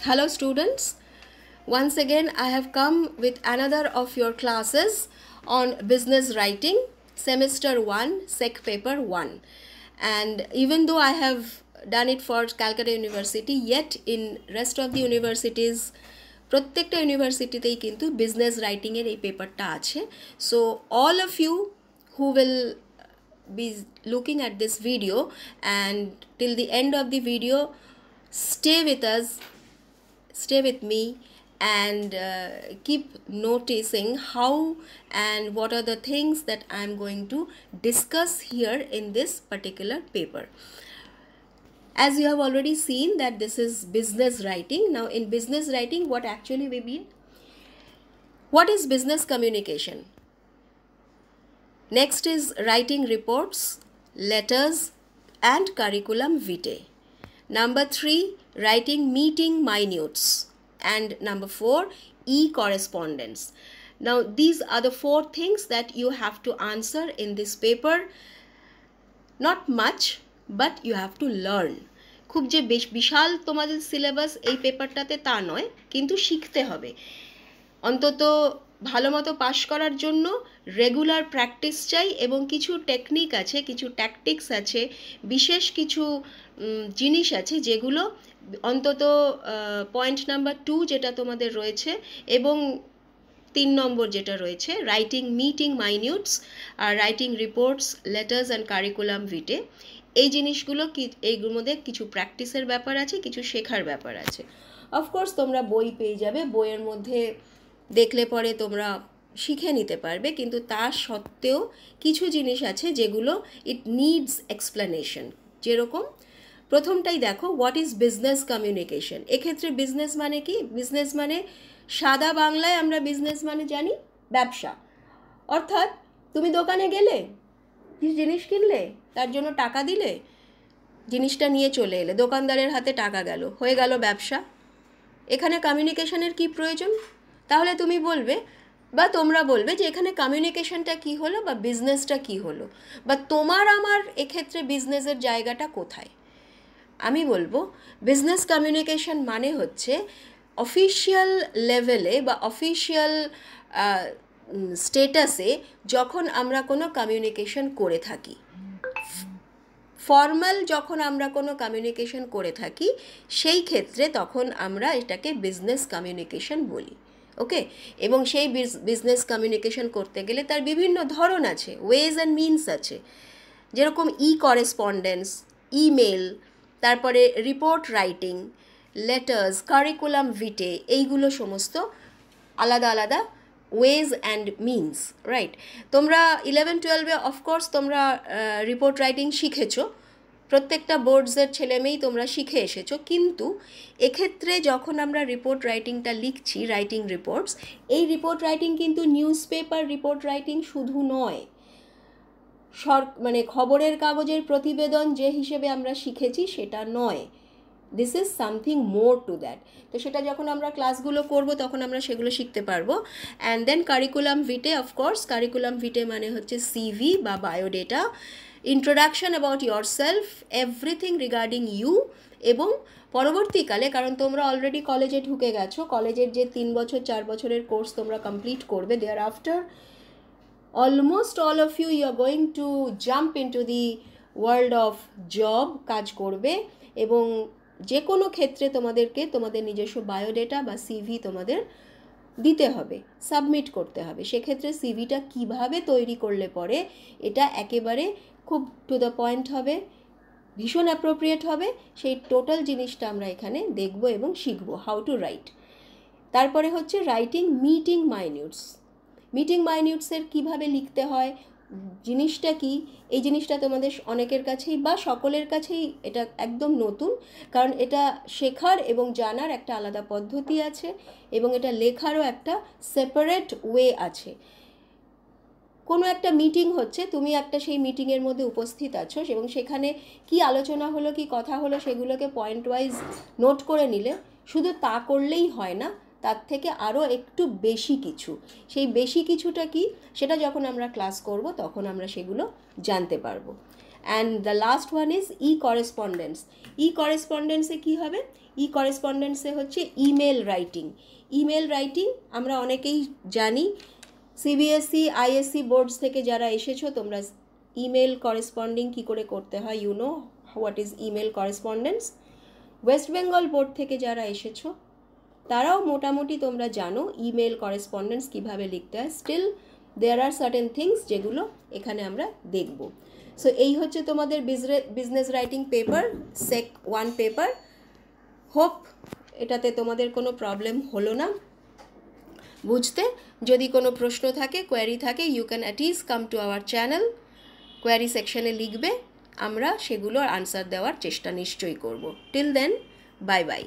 Hello students, once again I have come with another of your classes on business writing, semester 1, sec paper 1. And even though I have done it for Calcutta University, yet in rest of the universities প্রত্যেকটা ইউনিভার্সিটিতেই কিন্তু business রাইটিংয়ের এই পেপারটা আছে. So all of you who will be looking at this video and till the end of the video, stay with us, stay with me, and keep noticing how and what are the things that I'm going to discuss here in this particular paper. As you have already seen that this is business writing. Now in business writing, what actually we mean? What is business communication? Next is writing reports, letters and curriculum vitae. Number 3, writing meeting minutes. And number 4, e-correspondence. Now these are the 4 things that you have to answer in this paper. Not much, but you have to learn. খুব যে বিশাল তোমাদের syllabus এই পেপারটাতে তা নয়, কিন্তু শিখতে হবে। অন্তত ভালো মতো পাস করার জন্য রেগুলার প্র্যাকটিস চাই এবং কিছু টেকনিক আছে, কিছু ট্যাকটিক্স আছে, বিশেষ কিছু জিনিস আছে যেগুলো অন্তত পয়েন্ট নাম্বার 2 যেটা তোমাদের রয়েছে এবং 3 নম্বর যেটা রয়েছে রাইটিং মিটিং মাইনিউটস আর writing reports, letters and curriculum vitae, এই জিনিসগুলো এইগুলোর মধ্যে কিছু প্র্যাকটিসের ব্যাপার আছে, কিছু শেখার ব্যাপার আছে। অফকোর্স তোমরা বই পেয়ে যাবে, বইয়ের মধ্যে দেখলে পরে তোমরা শিখে নিতে পারবে, কিন্তু তা সত্ত্বেও কিছু জিনিস আছে যেগুলো ইট নিডস এক্সপ্লেনেশন। যেরকম প্রথমটাই দেখো, হোয়াট ইজ বিজনেস কমিউনিকেশন। এক্ষেত্রে বিজনেস মানে কি? বিজনেস মানে সাদা বাংলায় আমরা বিজনেস মানে জানি ব্যবসা। অর্থাৎ তুমি দোকানে গেলে, জিনিস কিনলে, তার জন্য টাকা দিলে, জিনিসটা নিয়ে চলে এলে, দোকানদারের হাতে টাকা গেল, হয়ে গেল ব্যবসা। এখানে কমিউনিকেশনের কি প্রয়োজন? তাহলে তুমি বলবে বা তোমরা বলবে যে এখানে কমিউনিকেশনটা কি হলো বা বিজনেসটা কি হলো, বা তোমার আমার এক্ষেত্রে বিজনেসের জায়গাটা কোথায়। আমি বলবো বিজনেস কমিউনিকেশন মানে হচ্ছে অফিশিয়াল লেভেলে বা অফিশিয়াল স্টেটাসে যখন আমরা কোনো কমিউনিকেশন করে থাকি, ফর্মাল যখন আমরা কোনো কমিউনিকেশন করে থাকি, সেই ক্ষেত্রে তখন আমরা এটাকে বিজনেস কমিউনিকেশন বলি। ওকে, এবং সেই বিজনেস কমিউনিকেশন করতে গেলে তার বিভিন্ন ধরন আছে, ওয়েজ অ্যান্ড মিনস আছে। যেরকম করেসপন্ডেন্স, ইমেল, তারপরে রিপোর্ট রাইটিং, লেটার্স, কারিকুলাম ভিটে, এইগুলো সমস্ত আলাদা আলাদা ওয়েজ অ্যান্ড মিনস, রাইট? তোমরা 11-12-এ অফকোর্স তোমরা রিপোর্ট রাইটিং শিখেছো, প্রত্যেকটা বোর্ডসের ছেলেমেয়েই তোমরা শিখে এসেছো, কিন্তু এক্ষেত্রে যখন আমরা রিপোর্ট রাইটিংটা লিখছি, রাইটিং রিপোর্টস, এই রিপোর্ট রাইটিং কিন্তু নিউজ পেপার রিপোর্ট রাইটিং শুধু নয়, মানে খবরের কাগজের প্রতিবেদন যে হিসেবে আমরা শিখেছি সেটা নয়। This is something more to that. তো সেটা যখন আমরা ক্লাসগুলো করব তখন আমরা সেগুলো শিখতে পারবো। And then curriculum vitae, of course curriculum vitae মানে হচ্ছে সিভি বা biodata, introduction about yourself, everything regarding you. এবং পরবর্তীকালে, কারণ তোমরা অলরেডি কলেজে ঢুকে গেছো, কলেজের যে 3 বছর 4 বছরের কোর্স তোমরা কমপ্লিট করবে, thereafter almost all of you are going to jump into the world of job, কাজ করবে, এবং যে কোনো ক্ষেত্রে তোমাদেরকে তোমাদের নিজস্ব বায়োডেটা বা সিভি তোমাদের দিতে হবে, সাবমিট করতে হবে। সেক্ষেত্রে সিভিটা কিভাবে তৈরি করলে পরে এটা একেবারে খুব টু দ্য পয়েন্ট হবে, ভীষণ অ্যাপ্রোপ্রিয়েট হবে, সেই টোটাল জিনিসটা আমরা এখানে দেখব এবং শিখব, হাউ টু রাইট। তারপরে হচ্ছে রাইটিং মিটিং মাইনিউটস। মিটিং মাইনিউটসের কীভাবে লিখতে হয়, জিনিসটা কি, এই জিনিসটা তোমাদের অনেকের কাছেই বা সকলের কাছেই এটা একদম নতুন, কারণ এটা শেখার এবং জানার একটা আলাদা পদ্ধতি আছে এবং এটা লেখারও একটা সেপারেট ওয়ে আছে। কোনো একটা মিটিং হচ্ছে, তুমি একটা সেই মিটিংয়ের মধ্যে উপস্থিত আছো এবং সেখানে কি আলোচনা হলো, কি কথা হলো, সেগুলোকে পয়েন্ট ওয়াইজ নোট করে নিলে, শুধু তা করলেই হয় না, তার থেকে আরও একটু বেশি কিছু। সেই বেশি কিছুটা কি, সেটা যখন আমরা ক্লাস করব তখন আমরা সেগুলো জানতে পারবো। And the last one is e correspondence. E করেসপন্ডেন্সে কী হবে? ই করেসপন্ডেন্সে হচ্ছে ইমেল রাইটিং। ইমেল রাইটিং আমরা অনেকেই জানি, সিবিএসই আইএসসি বোর্ডস থেকে যারা এসেছো তোমরা ইমেল করেসপন্ডিং কী করে করতে হয়, you know what is email correspondence. West Bengal board থেকে যারা এসেছো তারাও মোটামুটি তোমরা জানো ইমেল করেসপন্ডেন্স কীভাবে লিখতে হয়। Still there are certain things যেগুলো এখানে আমরা দেখব। সো এই হচ্ছে তোমাদের business writing paper, sec 1 paper. Hope এটাতে তোমাদের কোনো প্রবলেম হলো না বুঝতে। যদি কোনো প্রশ্ন থাকে, কোয়ারি থাকে, you can at least come to our channel, query সেকশনে লিখবে, আমরা সেগুলোর আনসার দেওয়ার চেষ্টা নিশ্চয়ই করব। Till then, bye by.